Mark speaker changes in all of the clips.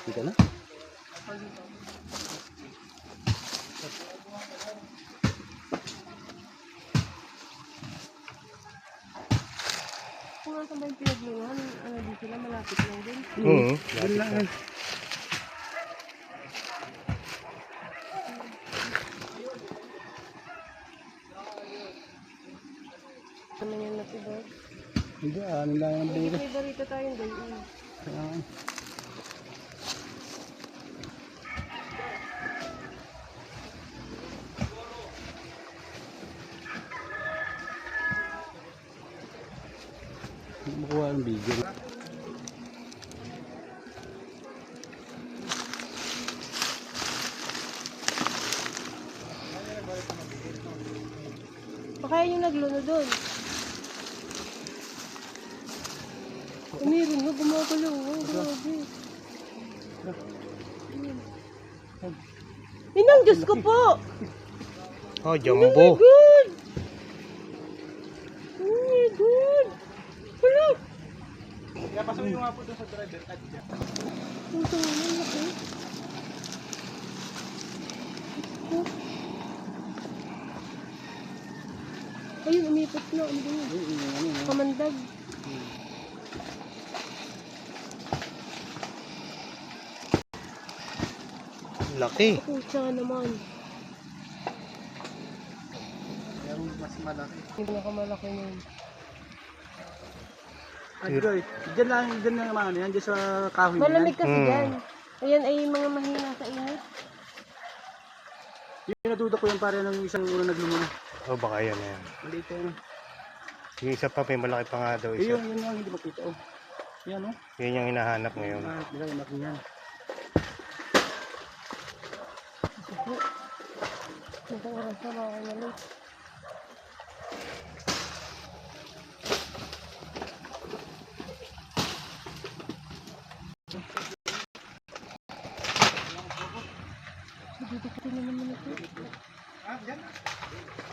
Speaker 1: Dito na.
Speaker 2: Kung nasa ba yung pinagluhan, ano dito lang, malapit lang din.
Speaker 1: Doon lang.
Speaker 2: Ano yan natin ba?
Speaker 1: Hindi, ano lang ang
Speaker 2: Hindi
Speaker 1: bilis.
Speaker 2: may barito tayong gayon.
Speaker 1: Makuha ang video.
Speaker 2: Baka yung nagluno doon. Meron nga, gumagalaw. Oh, grabe. Inang, Diyos ko po!
Speaker 1: Oh,
Speaker 2: Oh
Speaker 1: jumbo.
Speaker 2: my God! Oh my God! Wala!
Speaker 1: Kaya pasuyo nga po doon sa driver.
Speaker 2: Ang tangan, laki. Ayun, umipot na. Ano ba yun? Kamandag.
Speaker 1: Laki.
Speaker 2: Pucha naman.
Speaker 1: Pero mas malaki.
Speaker 2: Yung pinakamalaki na yun.
Speaker 1: Android. Diyan lang naman ano yan. Diyan sa kahoy
Speaker 2: Malamig kasi
Speaker 1: Hmm.
Speaker 2: dyan. Ayan ay mga mahina sa init.
Speaker 1: Yung natutok ko yung pare ng isang una naglumuna.
Speaker 3: Oh, baka yan yan.
Speaker 1: Maliit yan.
Speaker 3: Yung isa pa, may malaki pa nga daw
Speaker 1: Eh,
Speaker 3: isa.
Speaker 1: yun yung hindi makita. Oh. Yan oh.
Speaker 3: Yan yung hinahanap ngayon.
Speaker 1: Nila yung laki yan.
Speaker 2: Ito oras na mga malamig. Dito na naman ito.
Speaker 1: Ah, yan.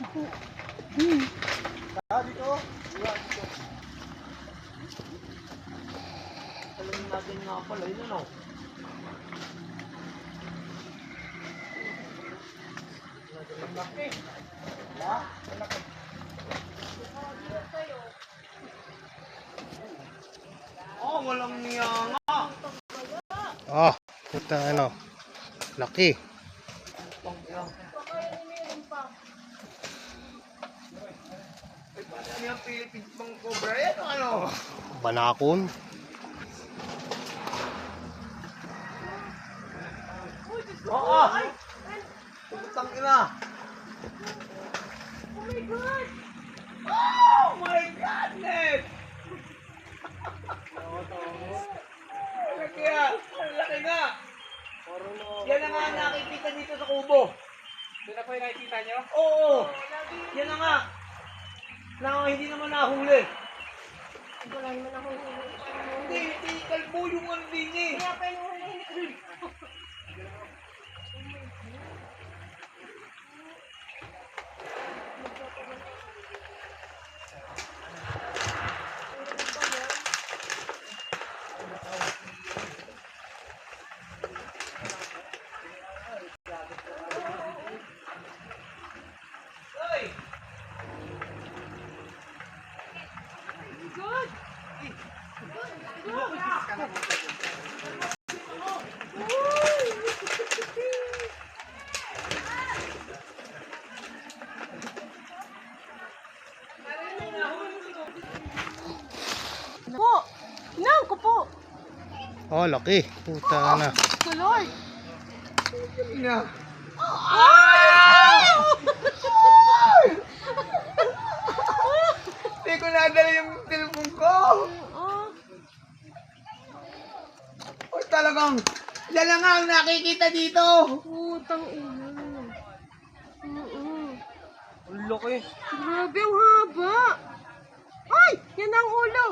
Speaker 2: Ito.
Speaker 1: Dito. Alam natin nga pala. Yun ano. Laki. Ha? Laki. Oh, walang niya nga.
Speaker 3: Oh, puta ano. Laki.
Speaker 1: Ay, paano yung Philippines pang cobra yan? Ano?
Speaker 3: Banakon.
Speaker 1: Oo! Putang ina!
Speaker 2: Oh my God!
Speaker 1: Oh my goodness! Kaya, ang laki nga! Yan na nga ang nakikita dito sa kubo. Yan na po yung nakikita nyo? Oo! Yan na nga! Hindi naman nahuli.
Speaker 2: Wala naman ako.
Speaker 1: Hindi kalbo yung ano din eh.
Speaker 2: Kaya pa yung huli. Po! Nang ko po!
Speaker 3: Oh, laki. Puta na.
Speaker 2: Lord!
Speaker 1: Ina! Hindi ko nadala yung telepon ko!
Speaker 2: Oh,
Speaker 1: O talagang, yan na nga ang nakikita dito!
Speaker 2: putang ina. Oo.
Speaker 1: Ang laki!
Speaker 2: Grabe, ang haba. Ay! Yan ang ulo.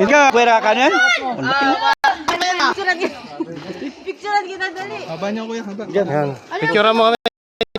Speaker 4: Yun ka, pwera ka nun?
Speaker 2: Picturean kita. Picturean kita dali.
Speaker 3: Yan. Picture mo kami.